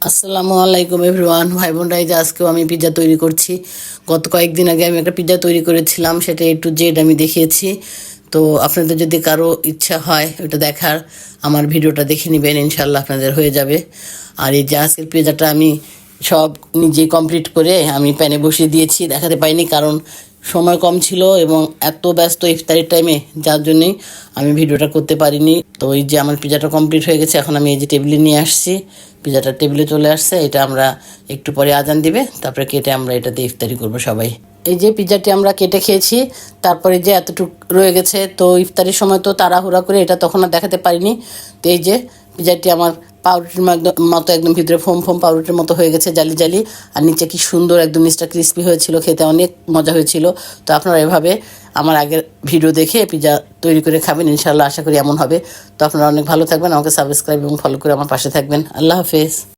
আসসালামু আলাইকুম এভরিওয়ান, ভাই বোনরা। এই যে আজকেও আমি পিৎজা তৈরি করছি। গত কয়েকদিন আগে আমি একটা পিৎজা তৈরি করেছিলাম, সেটা A to Z আমি দেখিয়েছি। তো আপনাদের যদি কারো ইচ্ছা হয় ওটা দেখার, আমার ভিডিওটা দেখে নেবেন, ইনশাল্লাহ আপনাদের হয়ে যাবে। আর এই যে আজকের পিৎজাটা আমি সব নিজে কমপ্লিট করে আমি প্যানে বসিয়ে দিয়েছি, দেখাতে পাইনি কারণ সময় কম ছিল এবং এত ব্যস্ত ইফতারির টাইমে, যার জন্যই আমি ভিডিওটা করতে পারিনি। তো এই যে আমার পিৎজাটা কমপ্লিট হয়ে গেছে, এখন আমি এই যে টেবিলে নিয়ে আসছি, পিৎজাটা টেবিলে চলে আসছে। এটা আমরা একটু পরে আজান দিবে, তারপরে কেটে আমরা এটা দিয়ে ইফতারি করবো সবাই। এই যে পিৎজাটি আমরা কেটে খেয়েছি, তারপরে যে এতটুকু রয়ে গেছে, তো ইফতারির সময় তো তাড়াহুড়া করে এটা তখন আর দেখাতে পারিনি। তো এই যে পিৎজাটি আমার পাউরুটির মতো একদম ভিতরে ফোম ফোম পাউরুটির মতো হয়ে গেছে, জালি জালি, আর নিচে কি সুন্দর একদম নিচটা ক্রিস্পি হয়েছিল, খেতে অনেক মজা হয়েছিল। তো আপনারা এভাবে আমার আগের ভিডিও দেখে পিৎজা তৈরি করে খাবেন, ইনশাল্লাহ আশা করি এমন হবে। তো আপনারা অনেক ভালো থাকবেন, আমাকে সাবস্ক্রাইব এবং ফলো করে আমার পাশে থাকবেন। আল্লাহ হাফেজ।